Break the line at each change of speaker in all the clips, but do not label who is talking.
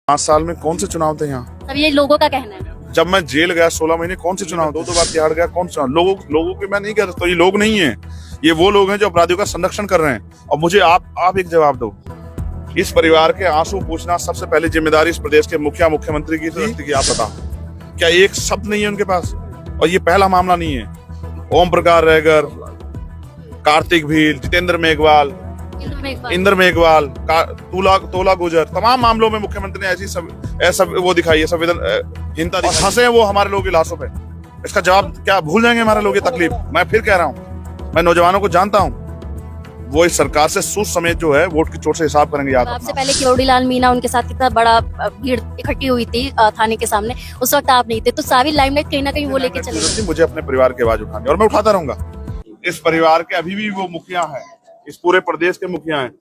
5 साल में कौन से चुनाव थे यहाँ?
अब ये लोगों का कहना है।
जब मैं जेल गया 16 महीने, कौन से चुनाव? दो बार तिहाड़ गया, कौन सा? लोगों की मैं नहीं कह सकता, ये लोग नहीं है, ये वो लोग हैं जो अपराधियों का संरक्षण कर रहे हैं। और मुझे आप एक जवाब दो, इस परिवार के आंसू पूछना सबसे पहले जिम्मेदारी इस प्रदेश के मुख्यमंत्री की थी कि आप बताओ, क्या एक शब्द नहीं है उनके पास? और ये पहला मामला नहीं है। ओम प्रकाश रहगर, कार्तिक भील, जितेंद्र मेघवाल, इंद्र मेघवाल, तोला गुजर, तमाम मामलों में मुख्यमंत्री ने ऐसा वो दिखाई है संवेदनहीनता, हंसे हैं वो हमारे लोगों की लाशों पे। इसका जवाब क्या भूल जाएंगे हमारे लोग? ये तकलीफ मैं फिर कह रहा हूँ, मैं नौजवानों को जानता हूँ, वो इस सरकार से सूद समेत जो है वोट की चोट से हिसाब करेंगे। याद
आपसे पहले किरोड़ीलाल मीणा, उनके साथ कितना बड़ा भीड़ इकट्ठी हुई थी थाने के सामने, उस वक्त आप नहीं थे, तो सारी लाइमलाइट कहीं ना कहीं वो लेके चले गए।
मुझे अपने परिवार की आवाज उठानी और मैं उठाता रहूंगा। इस परिवार के अभी भी वो मुखिया है, इस पूरे प्रदेश के मुखिया हैं,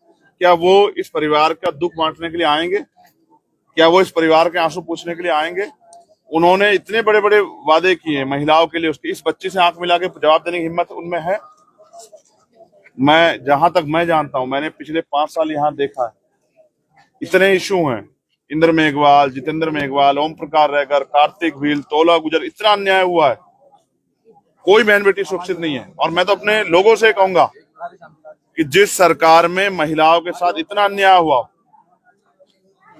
क्या वो इस परिवार का दुख बांटने के लिए आएंगे? क्या वो इस परिवार के आंसू पूछने के लिए आएंगे? उन्होंने इतने बड़े बड़े वादे किए महिलाओं के लिए, उसकी इस बच्ची से आंख मिला के जवाब देने की हिम्मत उनमें है? मैं जहां तक मैं जानता हूं, मैंने पिछले 5 साल यहाँ देखा है, इतने इशू हैं, इंद्र मेघवाल, जितेंद्र मेघवाल, ओम प्रकाश रहगर, कार्तिक भील, तोला गुजर, इतना अन्याय हुआ है, कोई बहन बेटी सुरक्षित नहीं है। और मैं तो अपने लोगों से कहूंगा कि जिस सरकार में महिलाओं के साथ इतना अन्याय हुआ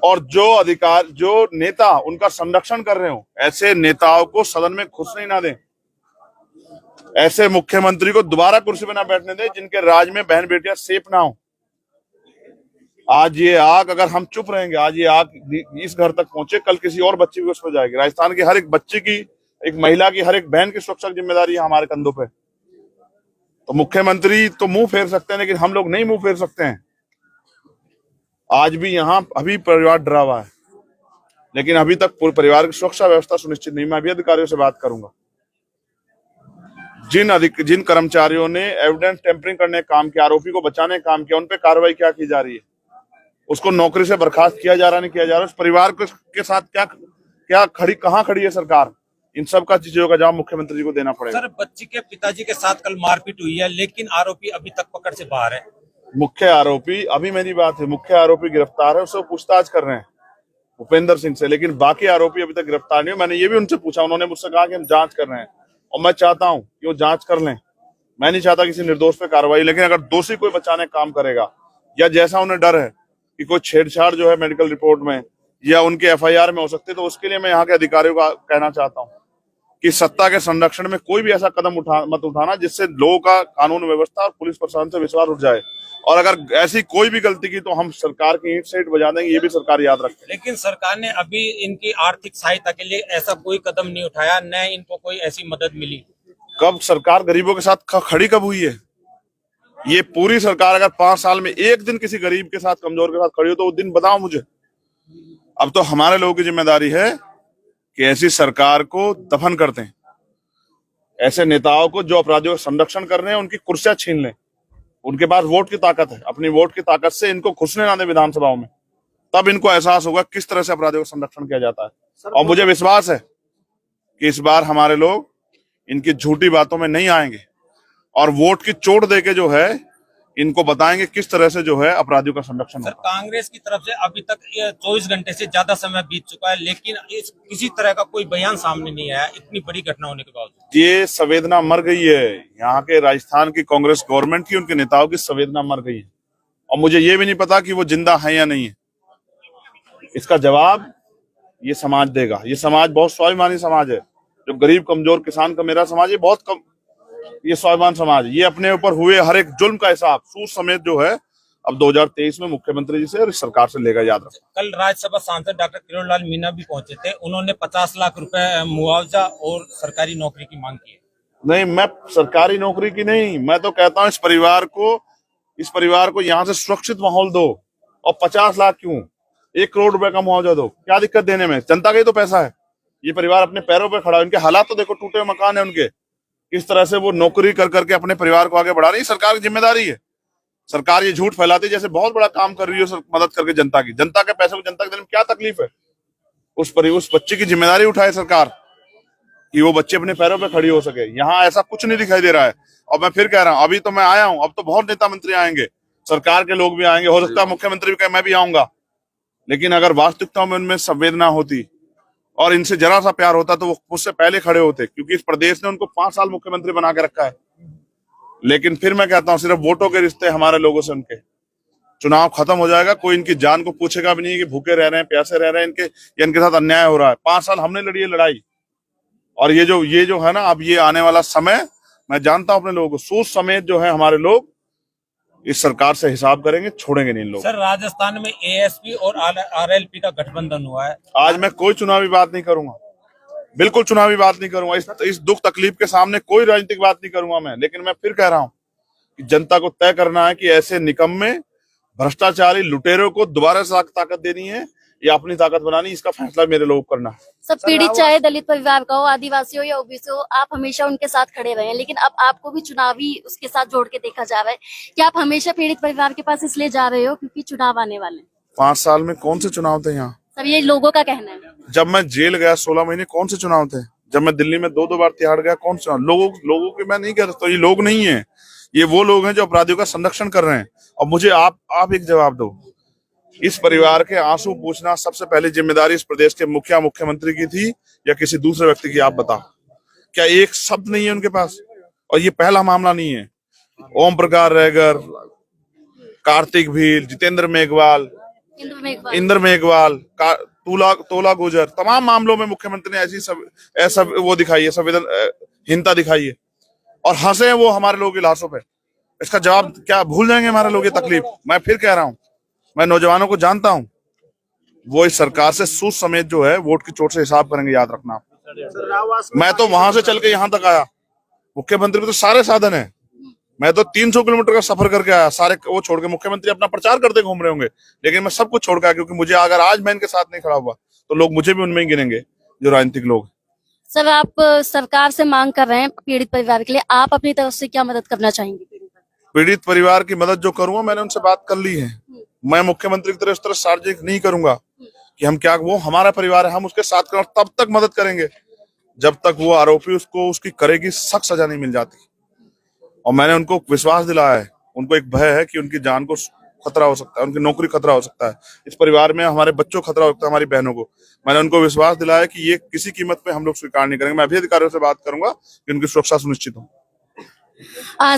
और जो नेता उनका संरक्षण कर रहे हो, ऐसे नेताओं को सदन में घुसने ना दें, ऐसे मुख्यमंत्री को दोबारा कुर्सी पे ना बैठने दें जिनके राज में बहन बेटियां सेफ ना हो। आज ये आग, अगर हम चुप रहेंगे, आज ये आग इस घर तक पहुंचे, कल किसी और बच्ची की उस पर जाएगी। राजस्थान की हर एक बच्ची की, एक महिला की, हर एक बहन की सुरक्षा की जिम्मेदारी है हमारे कंधों पे। तो मुख्यमंत्री तो मुंह फेर सकते हैं, लेकिन हम लोग नहीं मुंह फेर सकते हैं। आज भी यहाँ अभी परिवार डरा हुआ है, लेकिन अभी तक पूरे परिवार की सुरक्षा व्यवस्था सुनिश्चित नहीं। मैं अभी अधिकारियों से बात करूंगा। जिन कर्मचारियों ने एविडेंस टेम्परिंग करने का काम किया, आरोपी को बचाने का काम किया, उन पे कार्रवाई क्या की जा रही है? उसको नौकरी से बर्खास्त किया जा रहा, नहीं किया जा रहा? उस परिवार के साथ कहाँ खड़ी है सरकार? इन सब का चीजों का जवाब मुख्यमंत्री जी को देना पड़ेगा।
सर, बच्ची के पिताजी के साथ कल मारपीट हुई है, लेकिन आरोपी अभी तक पकड़ से बाहर है।
मुख्य आरोपी, अभी मेरी बात है, मुख्य आरोपी गिरफ्तार है, उससे पूछताछ कर रहे हैं भूपेंद्र सिंह से, लेकिन बाकी आरोपी अभी तक गिरफ्तार नहीं है। मैंने ये भी उनसे पूछा, उन्होंने मुझसे कहा कि हम जांच कर रहे हैं, और मैं चाहता हूं कि वो जांच कर लें। मैं नहीं चाहता किसी निर्दोष पे कार्रवाई, लेकिन अगर दोषी कोई बचाने का काम करेगा, या जैसा उन्हें डर है कि कोई छेड़छाड़ जो है मेडिकल रिपोर्ट में या उनके एफआईआर में हो सकती है, तो उसके लिए मैं यहाँ के अधिकारियों को कहना चाहता हूँ कि सत्ता के संरक्षण में कोई भी ऐसा कदम मत उठाना जिससे लोगों का कानून व्यवस्था और पुलिस प्रशासन से विश्वास उठ जाए। और अगर ऐसी कोई भी गलती की तो हम सरकार की ईंट से ईंट बजा देंगे, ये भी सरकार याद रखे।
लेकिन सरकार ने अभी इनकी आर्थिक सहायता के लिए ऐसा कोई कदम नहीं उठाया, न इनको कोई ऐसी मदद मिली।
कब सरकार गरीबों के साथ खड़ी कब हुई है? ये पूरी सरकार अगर 5 साल में एक दिन किसी गरीब के साथ, कमजोर के साथ खड़ी हो, तो वो दिन बताओ मुझे। अब तो हमारे लोगों की जिम्मेदारी है कि ऐसी सरकार को दफन करते हैं, ऐसे नेताओं को जो अपराधियों का संरक्षण कर रहे हैं उनकी कुर्सियां छीन लें। उनके पास वोट की ताकत है, अपनी वोट की ताकत से इनको घुसने ना दें विधानसभाओं में, तब इनको एहसास होगा किस तरह से अपराधियों का संरक्षण किया जाता है। और मुझे विश्वास है कि इस बार हमारे लोग इनकी झूठी बातों में नहीं आएंगे और वोट की चोट देके जो है इनको बताएंगे किस तरह से जो है अपराधियों का संरक्षण होता है।
कांग्रेस की तरफ से अभी तक 24 घंटे से ज्यादा समय बीत चुका है, लेकिन किसी तरह का कोई बयान सामने नहीं आया, इतनी बड़ी घटना होने के बावजूद।
ये संवेदना मर गई है, यहाँ के राजस्थान की कांग्रेस गवर्नमेंट की, उनके नेताओं की संवेदना मर गई है। और मुझे ये भी नहीं पता कि वो जिंदा है या नहीं है। इसका जवाब ये समाज देगा। ये समाज बहुत स्वाभिमानी समाज है, जो गरीब कमजोर किसान का मेरा समाज, ये बहुत कम, ये स्वाभिमान समाज, ये अपने ऊपर हुए हर एक जुल्म का हिसाब सूद समेत जो है अब 2023 में मुख्यमंत्री जी से और सरकार से लेगा। याद रखना।
कल राज्यसभा सांसद डॉक्टर किरोड़ीलाल मीणा भी पहुंचे थे, उन्होंने 50 लाख रुपए मुआवजा और सरकारी नौकरी की मांग की है।
नहीं, मैं सरकारी नौकरी की नहीं, मैं तो कहता हूँ इस परिवार को यहाँ से सुरक्षित माहौल दो। और 50 लाख क्यों, 1 करोड़ रुपए का मुआवजा दो, क्या दिक्कत देने में? जनता का ही तो पैसा है। ये परिवार अपने पैरों पे खड़ा है, इनके हालात तो देखो, टूटे हुए मकान है उनके, किस तरह से वो नौकरी कर करके अपने परिवार को आगे बढ़ा रही है। सरकार की जिम्मेदारी है। सरकार ये झूठ फैलाती है जैसे बहुत बड़ा काम कर रही है मदद करके जनता की। जनता के पैसे को जनता के देने में क्या तकलीफ है? उस बच्चे की जिम्मेदारी उठाए सरकार कि वो बच्चे अपने पैरों पे खड़ी हो सके। यहाँ ऐसा कुछ नहीं दिखाई दे रहा है। और मैं फिर कह रहा हूँ, अभी तो मैं आया हूँ, अब तो बहुत नेता मंत्री आएंगे, सरकार के लोग भी आएंगे, हो सकता है मुख्यमंत्री भी कहे मैं भी आऊंगा, लेकिन अगर वास्तविकता में उनमें संवेदना होती और इनसे जरा सा प्यार होता तो वो मुझसे पहले खड़े होते, क्योंकि इस प्रदेश ने उनको 5 साल मुख्यमंत्री बना के रखा है। लेकिन फिर मैं कहता हूं, सिर्फ वोटों के रिश्ते हमारे लोगों से उनके, चुनाव खत्म हो जाएगा, कोई इनकी जान को पूछेगा भी नहीं कि भूखे रह रहे हैं, प्यासे रह रहे हैं, इनके साथ अन्याय हो रहा है। 5 साल हमने लड़ी है लड़ाई, और ये जो है ना, अब ये आने वाला समय, मैं जानता हूं अपने लोगों को, सोच समेत जो है हमारे लोग इस सरकार से हिसाब करेंगे, छोड़ेंगे नहीं लोग।
सर, राजस्थान में एएसपी और आरएलपी का गठबंधन हुआ है।
आज मैं कोई चुनावी बात नहीं करूंगा, बिल्कुल चुनावी बात नहीं करूंगा। इस दुख तकलीफ के सामने कोई राजनीतिक बात नहीं करूंगा मैं। लेकिन मैं फिर कह रहा हूं कि जनता को तय करना है कि ऐसे निकम्मे भ्रष्टाचारी लुटेरों को दोबारा से ताकत देनी है या अपनी ताकत बनानी, इसका फैसला मेरे लोग करना है।
सब पीड़ित चाहे दलित परिवार का हो, आदिवासी हो या ओबीसी हो, आप हमेशा उनके साथ खड़े रहे हैं, लेकिन अब आपको भी चुनावी उसके साथ जोड़ के देखा जा रहा है। क्या आप हमेशा पीड़ित परिवार के पास इसलिए जा रहे हो क्योंकि चुनाव आने वाले हैं?
5 साल में कौन से चुनाव थे यहाँ?
सब ये लोगों का कहना है।
जब मैं जेल गया 16 महीने, कौन से चुनाव थे? जब मैं दिल्ली में 2 बार तिहाड़ गया, कौन से लोगों के मैं नहीं कह रहा, तो ये लोग नहीं है, ये वो लोग हैं जो अपराधियों का संरक्षण कर रहे हैं। और मुझे आप एक जवाब दो, इस परिवार के आंसू पूछना सबसे पहले जिम्मेदारी इस प्रदेश के मुख्यमंत्री की थी या किसी दूसरे व्यक्ति की? आप बताओ, क्या एक शब्द नहीं है उनके पास? और ये पहला मामला नहीं है। ओम प्रकाश रहगर, कार्तिक भील, जितेंद्र मेघवाल, इंद्र मेघवाल, तोला गुजर, तमाम मामलों में मुख्यमंत्री ने ऐसा वो दिखाई है, संवेदनहीनता दिखाई है, और हंसे हैं वो हमारे लोगों की लाशों पे। इसका जवाब क्या भूल जाएंगे हमारे लोग ये तकलीफ? मैं फिर कह रहा हूं, मैं नौजवानों को जानता हूं, वो इस सरकार से सूद समेत जो है वोट की चोट से हिसाब करेंगे, याद रखना। मैं तो वहां से चल के यहां तक आया, मुख्यमंत्री में तो सारे साधन है, मैं तो 300 किलोमीटर का सफर करके आया, सारे वो छोड़ के। मुख्यमंत्री अपना प्रचार करते घूम रहे होंगे, लेकिन मैं सब कुछ छोड़ के आया, क्योंकि मुझे अगर आज मैं इनके साथ नहीं खड़ा हुआ तो लोग मुझे भी उनमें ही गिनेंगे जो राजनीतिक लोग।
सर, आप सरकार से मांग कर रहे हैं पीड़ित परिवार के लिए, आप अपनी तरफ से क्या मदद करना चाहेंगे?
पीड़ित परिवार की मदद जो करूंगा, मैंने उनसे बात कर ली है। मैं मुख्यमंत्री की तरफ इस तरह सार्वजनिक नहीं करूंगा कि हम क्या, वो हमारा परिवार है, हम उसके साथ करें, तब तक मदद करेंगे जब तक वो आरोपी उसको उसकी करेगी सख्त सजा नहीं मिल जाती। और मैंने उनको विश्वास दिलाया है, उनको एक भय है कि उनकी जान को खतरा हो सकता है, उनकी नौकरी खतरा हो सकता है, इस परिवार में हमारे बच्चों खतरा हो सकता है, हमारी बहनों को। मैंने उनको विश्वास दिलाया कि ये किसी कीमत पे हम लोग स्वीकार नहीं करेंगे। मैं अभी अधिकारियों से बात करूंगा कि उनकी सुरक्षा सुनिश्चित हो।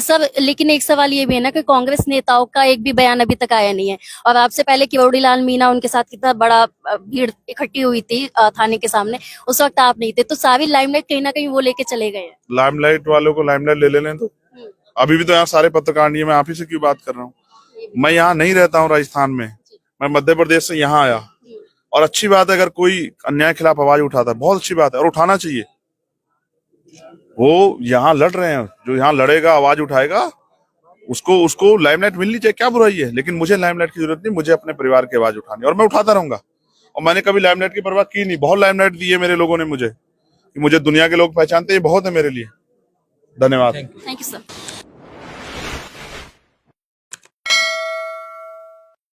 सर, लेकिन एक सवाल ये भी है ना कि कांग्रेस नेताओं का एक भी बयान अभी तक आया नहीं है, और आपसे पहले किरोड़ी लाल मीणा, उनके साथ कितना बड़ा भीड़ इकट्ठी हुई थी थाने के सामने, उस वक्त आप नहीं थे, तो सारी लाइमलाइट कहीं ना कहीं वो लेके चले गए हैं।
लाइमलाइट वालों को लाइमलाइट ले लें तो अभी भी तो यहाँ सारे पत्रकार नहीं है, मैं आप ही से क्यों बात कर रहा हूँ? मैं यहाँ नहीं रहता हूँ राजस्थान में, मैं मध्य प्रदेश से यहाँ आया, और अच्छी बात है अगर कोई अन्याय खिलाफ आवाज उठाता है, बहुत अच्छी बात है और उठाना चाहिए। वो यहाँ लड़ रहे हैं, जो यहाँ लड़ेगा, आवाज उठाएगा, उसको लाइमलाइट मिलनी चाहिए, क्या बुराई है? लेकिन मुझे लाइमलाइट की जरूरत नहीं, मुझे अपने परिवार की आवाज उठानी, और मैं उठाता रहूंगा। और मैंने कभी लाइमलाइट की परवाह की नहीं, बहुत लाइमलाइट दी है मेरे लोगों ने मुझे दुनिया के लोग पहचानते हैं, बहुत है मेरे लिए। धन्यवाद।
Thank you sir.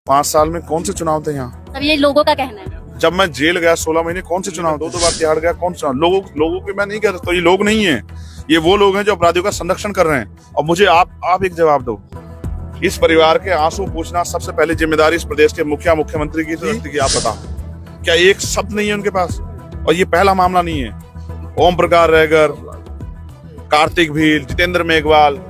5 साल में कौन से चुनाव थे यहाँ?
सर, ये लोगों का कहना है।
जब मैं जेल गया 16 महीने, कौन से चुनाव? 2 बार तिहाड़ गया, कौन सा? लोगों के मैं नहीं कह रहा, तो ये लोग नहीं है, ये वो लोग हैं जो अपराधियों का संरक्षण कर रहे हैं। और मुझे आप एक जवाब दो, इस परिवार के आंसू पूछना सबसे पहले जिम्मेदारी इस प्रदेश के मुख्यमंत्री की थी। आप बताओ, क्या एक शब्द नहीं है उनके पास? और ये पहला मामला नहीं है। ओम प्रकाश रहगर, कार्तिक भील, जितेंद्र मेघवाल,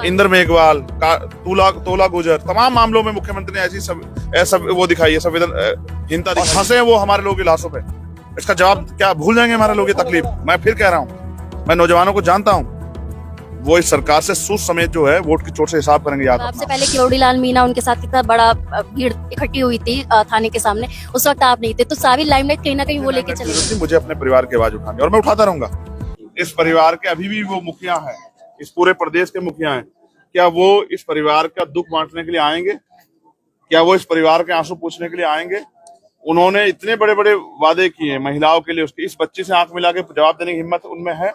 इंद्र मेघवाल, तोला गुजर, तमाम मामलों में मुख्यमंत्री ने ऐसा वो दिखाई है, संवेदनहीनता, और हंसे हैं वो हमारे लोगों की लाशों पे। इसका जवाब क्या भूल जाएंगे हमारे लोग ये तकलीफ? मैं फिर कह रहा हूं, मैं नौजवानों को जानता हूं, वो इस सरकार से सूद समेत जो है वोट की चोट से हिसाब करेंगे, याद रखना।
आपसे पहले किरोड़ी लाल मीणा, उनके साथ कितना बड़ा भीड़ इकट्ठी हुई थी थाने के सामने, उस वक्त आप नहीं थे, तो सारी लाइमलाइट कहीं ना कहीं वो लेके चले गए।
मुझे अपने परिवार की आवाज उठानी, और मैं उठाता रहूंगा। इस परिवार के अभी भी वो मुखिया है, इस पूरे प्रदेश के मुखिया हैं, क्या वो इस परिवार का दुख बांटने के लिए आएंगे? क्या वो इस परिवार के आंसू पूछने के लिए आएंगे? उन्होंने इतने बड़े बड़े वादे किए महिलाओं के लिए, उसकी इस बच्ची से आंख मिला के जवाब देने की हिम्मत उनमें है?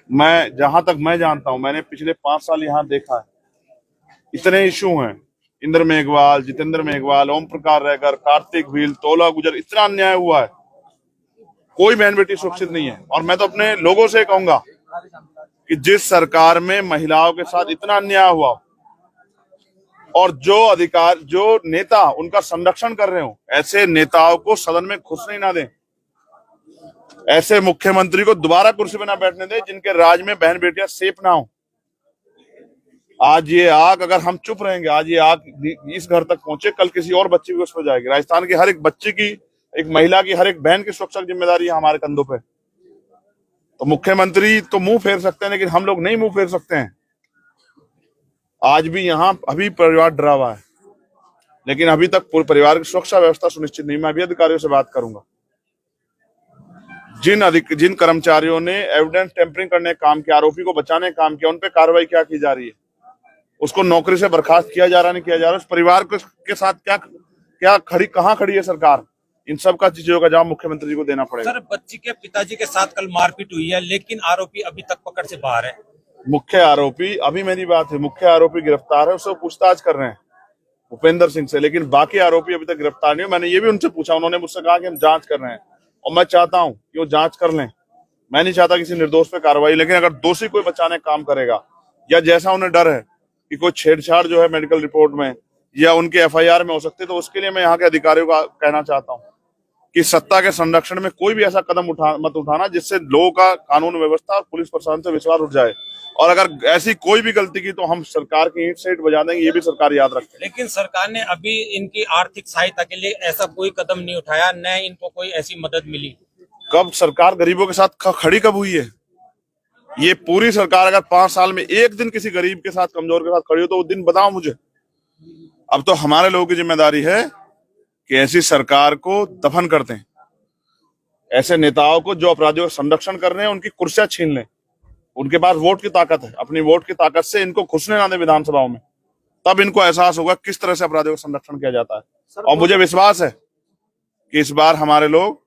मैं जहां तक मैं जानता हूं, मैंने पिछले 5 साल यहाँ देखा है, इतने इशू हैं, इंद्र मेघवाल, जितेंद्र मेघवाल, ओम प्रकाश रहगर, कार्तिक भील, तोला गुजर, इतना अन्याय हुआ है, कोई बहन बेटी सुरक्षित नहीं है। और मैं तो अपने लोगों से कहूंगा कि जिस सरकार में महिलाओं के साथ इतना अन्याय हुआ, और जो नेता उनका संरक्षण कर रहे हो, ऐसे नेताओं को सदन में घुसने ना दें। ऐसे मुख्यमंत्री को दोबारा कुर्सी पे ना बैठने दें जिनके राज में बहन बेटियां सेफ ना हो। आज ये आग, अगर हम चुप रहेंगे, आज ये आग इस घर तक पहुंचे, कल किसी और बच्चे की उस पर जाएगी। राजस्थान की हर एक बच्ची की, एक महिला की, हर एक बहन की सुरक्षा की जिम्मेदारी है हमारे कंधों पे। तो मुख्यमंत्री तो मुंह फेर सकते हैं, लेकिन हम लोग नहीं मुंह फेर सकते हैं। आज भी यहाँ अभी परिवार डरा हुआ है, लेकिन अभी तक पूरे परिवार की सुरक्षा व्यवस्था सुनिश्चित नहीं। मैं अभी अधिकारियों से बात करूंगा। जिन कर्मचारियों ने एविडेंस टेम्परिंग करने का काम किया, आरोपी को बचाने का काम किया, उन पे कार्रवाई क्या की जा रही है, उसको नौकरी से बर्खास्त किया जा रहा नहीं किया जा रहा, उस परिवार के साथ कहाँ खड़ी है सरकार। इन सब का चीजों का जवाब मुख्यमंत्री जी को देना पड़ेगा।
सर, बच्ची के पिताजी के साथ कल मारपीट हुई है, लेकिन आरोपी अभी तक पकड़ से बाहर है।
मुख्य आरोपी, अभी मेरी बात है, मुख्य आरोपी गिरफ्तार है, उससे पूछताछ कर रहे हैं भूपेंद्र सिंह से, लेकिन बाकी आरोपी अभी तक गिरफ्तार नहीं हो। मैंने ये भी उनसे पूछा, उन्होंने मुझसे कहा कि हम जांच कर रहे हैं, और मैं चाहता हूं कि वो जांच कर लें। मैं नहीं चाहता किसी निर्दोष पे कार्रवाई, लेकिन अगर दोषी कोई बचाने का काम करेगा, या जैसा उन्हें डर है कि कोई छेड़छाड़ जो है मेडिकल रिपोर्ट में या उनके एफआईआर में हो सकती है, तो उसके लिए मैं यहाँ के अधिकारियों का कहना चाहता हूँ कि सत्ता के संरक्षण में कोई भी ऐसा कदम मत उठाना जिससे लोगों का कानून व्यवस्था और पुलिस प्रशासन से विश्वास उठ जाए। और अगर ऐसी कोई भी गलती की तो हम सरकार की ईंट से ईंट बजा देंगे, ये भी सरकार याद रखे।
लेकिन सरकार ने अभी इनकी आर्थिक सहायता के लिए ऐसा कोई कदम नहीं उठाया, न इनको कोई ऐसी मदद मिली।
कब सरकार गरीबों के साथ खड़ी कब हुई है? ये पूरी सरकार अगर 5 साल में एक दिन किसी गरीब के साथ, कमजोर के साथ खड़ी हो, तो वो दिन बताओ मुझे। अब तो हमारे लोगों की जिम्मेदारी है कि ऐसी सरकार को दफन कर दें। ऐसे नेताओं को जो अपराधियों का संरक्षण कर रहे हैं, उनकी कुर्सियां छीन लें। उनके पास वोट की ताकत है, अपनी वोट की ताकत से इनको घुसने ना दें विधानसभाओं में। तब इनको एहसास होगा किस तरह से अपराधियों का संरक्षण किया जाता है। और मुझे विश्वास है कि इस बार हमारे लोग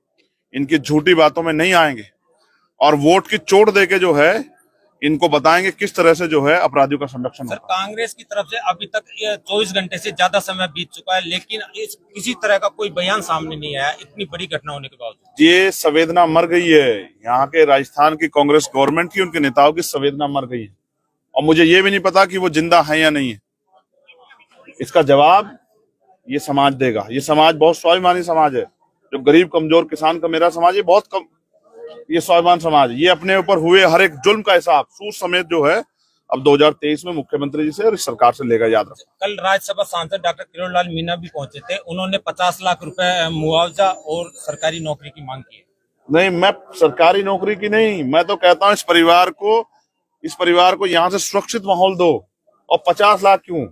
इनकी झूठी बातों में नहीं आएंगे, और वोट की चोट देके जो है इनको बताएंगे किस तरह से जो है अपराधियों का संरक्षण
सर,
होगा।
कांग्रेस की तरफ से अभी तक 24 घंटे से ज्यादा समय बीत चुका है, लेकिन किसी तरह का कोई बयान सामने नहीं आया, इतनी बड़ी घटना होने के बावजूद।
ये संवेदना मर गई है, यहाँ के राजस्थान की कांग्रेस गवर्नमेंट की, उनके नेताओं की संवेदना मर गई है। और मुझे ये भी नहीं पता कि वो जिंदा है या नहीं है। इसका जवाब ये समाज देगा। ये समाज बहुत स्वाभिमानी समाज है, जो गरीब कमजोर किसान का मेरा समाज, ये बहुत कम, ये स्वाभिमान समाज, ये अपने ऊपर हुए हर एक जुल्म का हिसाब सूद समेत जो है अब 2023 में मुख्यमंत्री जी से और इस सरकार से लेगा, याद रखो।
कल राज्यसभा सांसद डॉक्टर किरोड़ीलाल मीणा भी पहुंचे थे, उन्होंने 50 लाख रुपए मुआवजा और सरकारी नौकरी की मांग की है।
नहीं, मैं सरकारी नौकरी की नहीं, मैं तो कहता हूँ इस परिवार को यहाँ से सुरक्षित माहौल दो। और 50 लाख क्यों,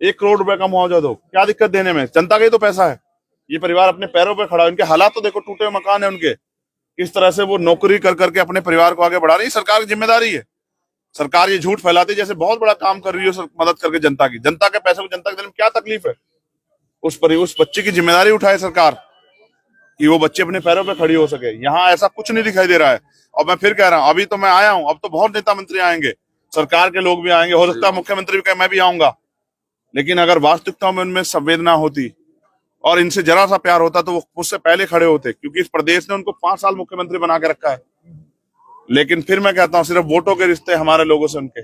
1 करोड़ रुपए का मुआवजा दो, क्या दिक्कत देने में? जनता का ही तो पैसा है। ये परिवार अपने पैरों पे खड़ा है, इनके हालात तो देखो, टूटे हुए मकान है उनके, किस तरह से वो नौकरी कर करके अपने परिवार को आगे बढ़ा रही है। सरकार की जिम्मेदारी है। सरकार ये झूठ फैलाती है जैसे बहुत बड़ा काम कर रही है मदद करके जनता की। जनता के पैसे को जनता के दिल में क्या तकलीफ है? उस बच्चे की जिम्मेदारी उठाए सरकार कि वो बच्चे अपने पैरों पे खड़ी हो सके। यहाँ ऐसा कुछ नहीं दिखाई दे रहा है। और मैं फिर कह रहा हूँ, अभी तो मैं आया हूँ, अब तो बहुत नेता मंत्री आएंगे, सरकार के लोग भी आएंगे, हो सकता है मुख्यमंत्री भी कहे मैं भी आऊंगा। लेकिन अगर वास्तविकता में उनमें संवेदना होती और इनसे जरा सा प्यार होता तो वो मुझसे पहले खड़े होते, क्योंकि इस प्रदेश ने उनको 5 साल मुख्यमंत्री बना के रखा है। लेकिन फिर मैं कहता हूँ, सिर्फ वोटों के रिश्ते हमारे लोगों से उनके,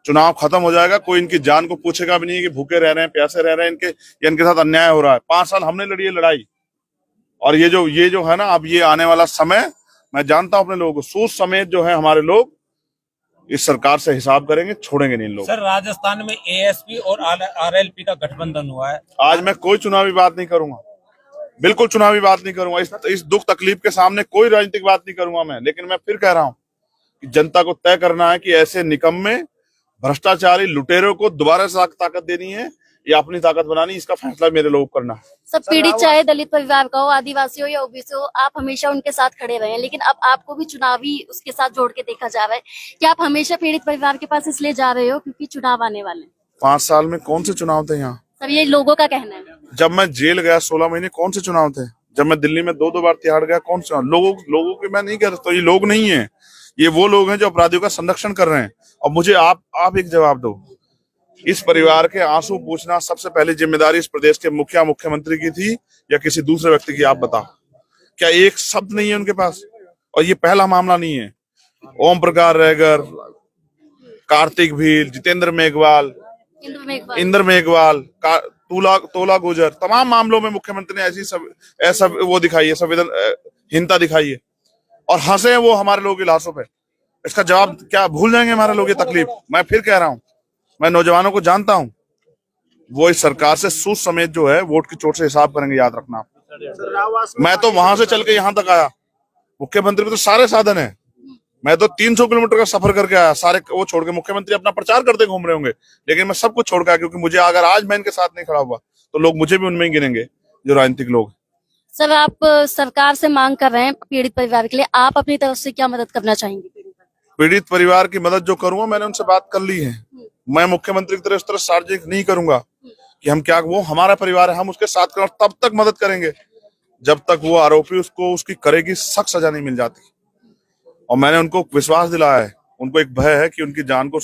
चुनाव खत्म हो जाएगा, कोई इनकी जान को पूछेगा भी नहीं कि भूखे रह रहे हैं, प्यासे रह रहे हैं, इनके साथ अन्याय हो रहा है। 5 साल हमने लड़ी है लड़ाई, और ये जो है ना, अब ये आने वाला समय, मैं जानता हूं अपने लोगों को, सूद समेत जो है हमारे लोग इस सरकार से हिसाब करेंगे, छोड़ेंगे नहीं लोग।
सर, राजस्थान में एएसपी और आरएलपी का गठबंधन हुआ है।
आज मैं कोई चुनावी बात नहीं करूंगा, बिल्कुल चुनावी बात नहीं करूंगा। इस दुख तकलीफ के सामने कोई राजनीतिक बात नहीं करूंगा मैं। लेकिन मैं फिर कह रहा हूं कि जनता को तय करना है कि ऐसे निकम्मे भ्रष्टाचारी लुटेरों को दोबारा से ताकत देनी है या अपनी ताकत बनानी, इसका फैसला मेरे लोग करना है।
सब पीड़ित चाहे दलित परिवार का हो, आदिवासी हो या ओबीसी हो, आप हमेशा उनके साथ खड़े रहे हैं, लेकिन अब आपको भी चुनावी उसके साथ जोड़ के देखा जा रहा है। क्या आप हमेशा पीड़ित परिवार के पास इसलिए जा रहे हो क्योंकि चुनाव आने वाले हैं?
5 साल में कौन से चुनाव थे यहाँ?
सर, ये लोगों का कहना है।
जब मैं जेल गया 16 महीने, कौन से चुनाव थे? जब मैं दिल्ली में 2 बार तिहाड़ गया, कौन से लोगों की मैं नहीं कह रहा, ये लोग नहीं है, ये वो लोग हैं जो अपराधियों का संरक्षण कर रहे हैं। और मुझे आप एक जवाब दो, इस परिवार के आंसू पूछना सबसे पहले जिम्मेदारी इस प्रदेश के मुख्यमंत्री की थी या किसी दूसरे व्यक्ति की? आप बताओ, क्या एक शब्द नहीं है उनके पास? और ये पहला मामला नहीं है। ओम प्रकाश रहगर, कार्तिक भील, जितेंद्र मेघवाल, इंद्र मेघवाल तोला गुजर, तमाम मामलों में मुख्यमंत्री ने ऐसा वो दिखाई है, संवेदनहीनता दिखाई है और हंसे हैं वो हमारे लोगों की लाशों पे। इसका जवाब क्या भूल जाएंगे हमारे लोग ये तकलीफ? मैं फिर कह रहा हूं, मैं नौजवानों को जानता हूं, वो इस सरकार से सूद समेत जो है वोट की चोट से हिसाब करेंगे, याद रखना। मैं तो वहां से चल के यहां तक आया, मुख्यमंत्री पे तो सारे साधन है। मैं तो 300 किलोमीटर का सफर करके आया, सारे वो छोड़ के। मुख्यमंत्री अपना प्रचार करते घूम रहे होंगे, लेकिन मैं सब कुछ छोड़ के आया, क्योंकि मुझे अगर आज मैं इनके साथ नहीं खड़ा हुआ तो लोग मुझे भी उनमें ही गिनेंगे, जो राजनीतिक लोग।
सर, आप सरकार से मांग कर रहे हैं पीड़ित परिवार के लिए, आप अपनी तरफ से क्या मदद करना चाहेंगे?
पीड़ित परिवार की मदद जो करूंगा, मैंने उनसे बात कर ली है। मैं मुख्यमंत्री की तरफ इस तरह सार्वजनिक नहीं करूंगा कि हम क्या, वो हमारा परिवार है, हम उसके साथ करें, तब तक मदद करेंगे जब तक वो आरोपी उसको उसकी करेगी सख्त सजा नहीं मिल जाती। और मैंने उनको विश्वास दिलाया है, उनको एक भय है कि उनकी जान को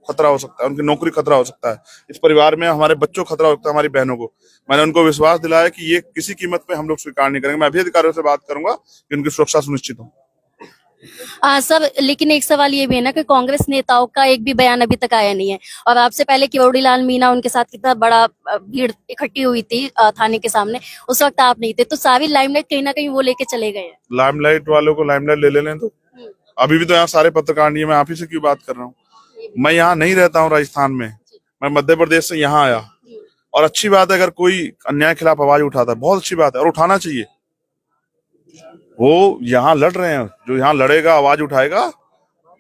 खतरा हो सकता है, उनकी नौकरी खतरा हो सकता है, इस परिवार में हमारे बच्चों को खतरा हो सकता है, हमारी बहनों को। मैंने उनको विश्वास दिलाया कि ये किसी कीमत पे हम लोग स्वीकार नहीं करेंगे। मैं अभी अधिकारियों से बात करूंगा कि उनकी सुरक्षा सुनिश्चित हो।
सर, लेकिन एक सवाल ये भी है ना कि कांग्रेस नेताओं का एक भी बयान अभी तक आया नहीं है, और आपसे पहले किरोड़ी लाल मीणा, उनके साथ कितना बड़ा भीड़ इकट्ठी हुई थी थाने के सामने, उस वक्त आप नहीं थे, तो सारी लाइमलाइट कहीं ना कहीं वो लेके चले गए हैं।
लाइमलाइट वालों को लाइमलाइट ले लेने तो अभी भी तो यहाँ सारे पत्रकार नहीं है, मैं आप ही से क्यों बात कर रहा हूँ? मैं यहाँ नहीं रहता हूँ राजस्थान में, मैं मध्य प्रदेश से यहाँ आया। और अच्छी बात है अगर कोई अन्याय के खिलाफ आवाज उठाता है, बहुत अच्छी बात है और उठाना चाहिए। वो यहाँ लड़ रहे हैं, जो यहाँ लड़ेगा, आवाज उठाएगा,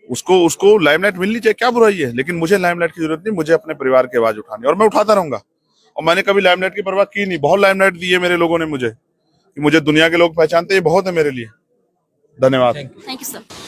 उसको लाइमलाइट मिलनी चाहिए, क्या बुराई है? लेकिन मुझे लाइमलाइट की जरूरत नहीं, मुझे अपने परिवार की आवाज उठानी, और मैं उठाता रहूंगा। और मैंने कभी लाइमलाइट की परवाह की नहीं। बहुत लाइमलाइट दी है मेरे लोगों ने मुझे, कि मुझे दुनिया के लोग पहचानते हैं, ये बहुत है मेरे लिए। धन्यवाद।
Thank you sir.